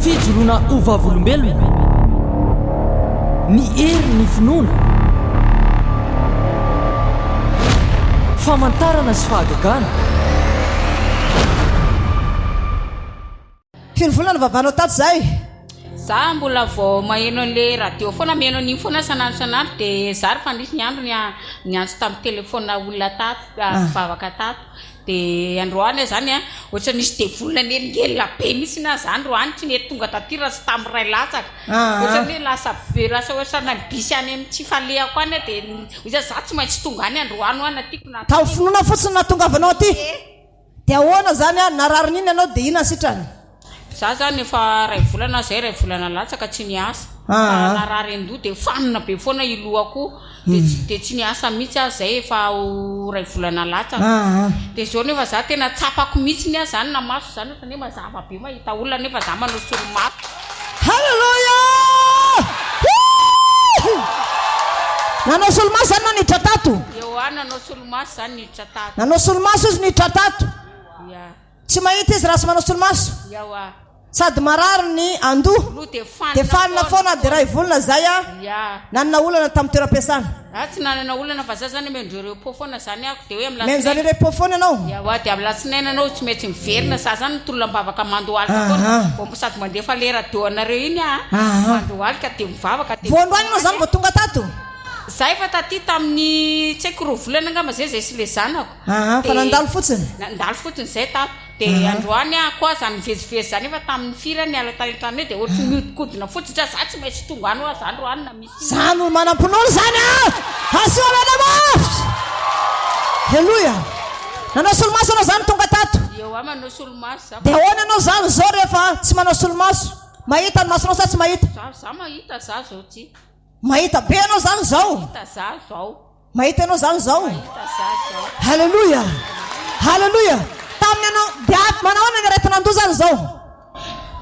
fijoroana ovavolombelona, ny hery ny finoana, famantarana sy fahagagana. Firy volana vavanao tato zay? Za mbola vao maheno an'le radio foana, maheno an'iny foana sanandro dia za rehefa nisy ny andro ny antso tamin'ny telefona olona tato, vavaka tato. Dia androany zany ohatra nisy devolona neligelina be misy na za androany tsy nety tonga tatira sy tamin'ny ray latsaka. Ohatra hoe lasa ohatra na bisy any amin'ny tsy falehako any dia oza za tsy maintsy tonga any androany any tiako na tao finoana fotsiny nahatongavanao aty. Dia ahoana zany nararin'iny ianao dia ina sitrany? Za zany efa ray volana latsaka tsy niasa. Narary endo dia fanina be foana ilohako dia tsy niasa mihitsy aho zay efa ray volana latsaka. Dia zao nefa za tena tsapako mihitsy ny zany na maso zany fa nefa mazava be mahita olona nefa za manao solomaso. Halleluja! Nanao solomaso zany naniditra tato? Eo nanao solomaso zany niditra tato. Nanao solomaso izy niditra tato? Tsy mahita izy raha sy manao solomaso? Sady marary ny andoha dia fanina foana dia raha ivolona zay nanana olana tamin'ny toeram-piasana? Tsy nanana olana fa za zany mendreo repo foana zany ako dia hoe amin'izany repo foana ianao? Dia amin'ny latsinaina anao tsy mety miverina za zany tolona-bavaka mandohalika foana vao sady mandefa le radio anareo iny mandohalika dia mivavaka. Voandroany anao zany vao tonga tato? Za efa taty tamin'ny tsy haiko 2 volana angamba zay zay sy le zanako. Fa nandalo fotsiny? Nandalo fotsiny zay tato. Dia androany koa zany mivezivezy zany efa tamin'ny firy Niala tany dia ohatry miodikodina fotsiny za tsy maintsy tonga any za androany na misy. Zany olo manam-pinoana zany asoalana mafy. Halleluja. Nanao solomaso anao zany tonga tato? Eo manao solomaso. Dia ahoana anao zany zao rehefa tsy manao solomaso? Mahita ny masonao sa tsy mahita? Za mahita za zao ty. Mahita be anao zany zao? Mahita za zao. Mahita anao zany zao? Mahita za zao. Halleluja. Halleluja. Tamin'ny anao dia manao ny rehefa nandoha zany zao?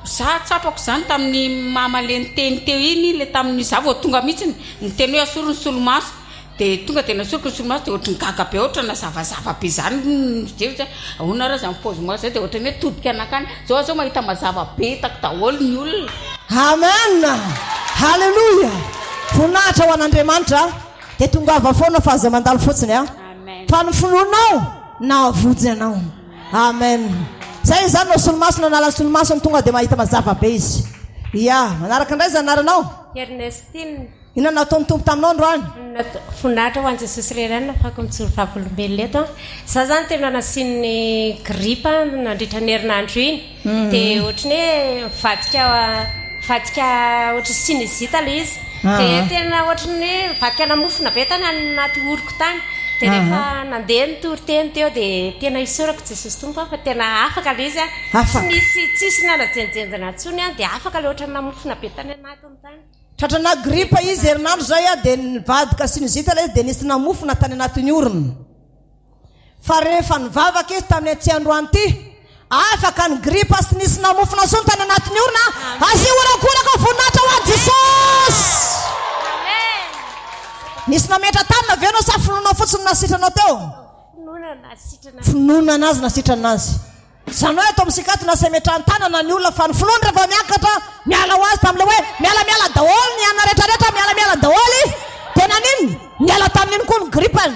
Za tsapako zany tamin'ny mamaleny teny teo iny le tamin'ny za vao tonga mihitsy niteny hoe asoro ny solomaso dia tonga dia nasoroko ny solomaso dia ohatry ny gaga be ohatry na zavazava be zany mijery ahoana raha zany paozima zay dia ohatry ny hoe todika anakany zao mahita mazava be hitako daholo ny olona. Amen. Halleluja. Voninahitra ho an'Andriamanitra dia tongava foana fa aza mandalo fotsiny fa ny finoanao na avozy anao. Amen. Zay zany no solomaso nanala solomaso ny tonga dia mahita mazava be izy. Manaraka indray izy anaranao? Ernestine. Ina nataony tompo taminao androany? Voninahitra ho an'i Jesosy rerana afaka mijoro vavolombelona eto. Za zany tena nasiany gripa nandritra ny herinandro iny dia ohatry ny hoe vadika ohatry sinizita le izy dia tena ohatry ny vadika namofona be tany anaty oriko tany. Dia rehefa nandeha nitory teny teo dia tena isorako Jesosy tompo fa tena afaka le izy tsisy nanajenjenjana ntsony dia afaka le ohatry namofona be tany anatiny tany. Tratrana gripa izy herinandro zay dia nivadika sinizita le izy dia nisy namofona tany anatin'ny orony. Fa rehefa nivavaka izy tamin'ny aty androany ty afaka ny gripa sy nisy namofona sony tany anatin'ny orona azy orakolaka voninahitra ho an'i Jesosy. Nisy nametra tany navenao sa finoanao fotsiny nasitranao teo? Finoana anazy nasitranao azy. Zany hoe atao misikati nasa metrany tanana ny olona fa ny finoana rehefa miakatra miala ho azy tamin'le hoe miala daholo ny ana rehetrarehetra miala daholo dia naniny miala tamin'iny koa ny gripany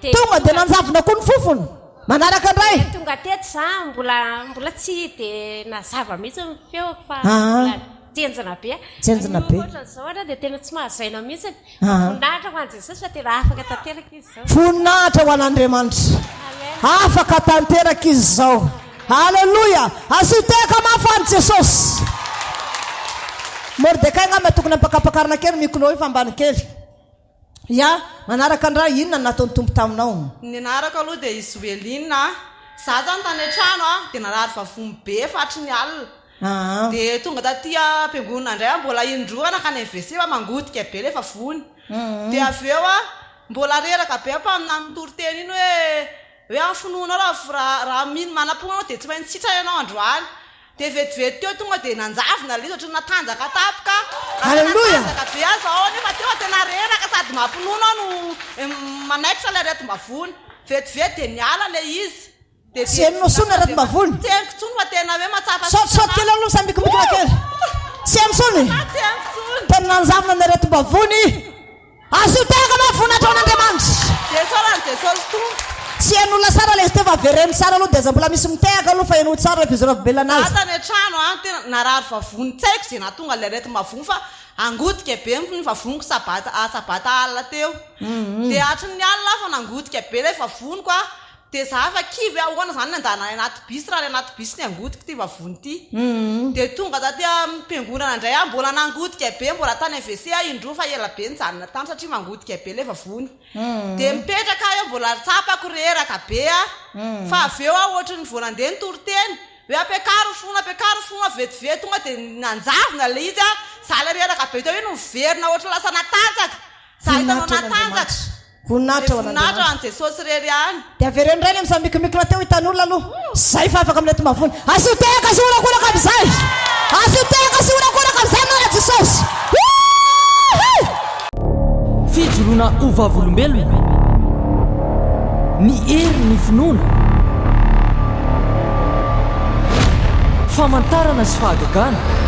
tonga dia nanjavona koa ny fofony manaraka indray. Tonga teto za mbola tsy dia nazava mihitsy ny feo fa jenjana be. Jenjana be. Zao dia tena tsy mahazaina mihitsy. Voninahitra ho an'i Jesosy fa tena afaka tanteraka izy zao. Voninahitra ho an'Andriamanitra. Afaka tanteraka izy zao. Halleluja. Asiteka mafy an'i Jesosy. Mordekay ngamba tokony ampakapakarina kely mikonao io fa ambany kely. Manaraka indray inona nataony tompo taminao? Ny anaraka aloha dia izy Zoelinina. Za zany tany an-trano dia narary vavony be fatry ny alina. Dia tonga taty am-piangonana indray mbola indroana ka ny WC mangotika be rehefa vony. Dia avy eo mbola reraka be mitory teny iny hoe amin'ny finoana raha mino manam-ponanao dia tsy maintsy sitrana ianao androany. Dia vetivety teo tonga dia nanjavona le izy ohatry natanjaka tapoka. Halleluja. Natanjaka be zao nefa teo tena reraka sady mampinoana no manaikitra le aretim-bavony. Vetivety dia niala le izy. Tsy hainao sona aretim-bavony? Tsy haiko tsony fa tena hoe matsapa. Saoty kely aloha sambikimbikina kely. antsony Tsony. tena nzamina naretim-bavony azo tega mavoninahitra ao an'andriamanitra Jesosy Jesosy tompo. tsy hain'olona sara le izy teva vereny sara aloha dia za mbola misy mitehaka aloha fa haino tsara le vizora velanazy Atany trano tena narary vavony tsy haiko zay nahatonga le arety mavony fa angotika be ny vavoniko sabata alina teo dia hatry ny alina fa nangotika be le vavoniko dia za fa kivy ahoana zany ny andana anaty bisy raha le anaty bisy ny angotika ty vavony ty dia tonga taty am-piangonana indray mbola nangotika be mbola tany WC indroa fa ela be nijanona tany satria mangotika be le vavony dia mipetraka eo mbola tsapako reraka be fa avy eo ohatry ny voanandeha ny toroteny hoe apekaro fona vetivety tonga dia nanjavina le izy za le reraka be teo io no miverina ohatry lasa natanjaka za hitanao natanjaka voninahitra ao voninahitra an Jesosy rery any dia avereny indray le misamikimikina teo hitan'olona aloha zay fa afaka amin'ilety mavony azo tehaka sy olakolaka am'izay azo tehaka sy olakolaka am'izay nara Jesosy fijoroana ovavolombelona ny hery ny finoana famantarana sy fahagagana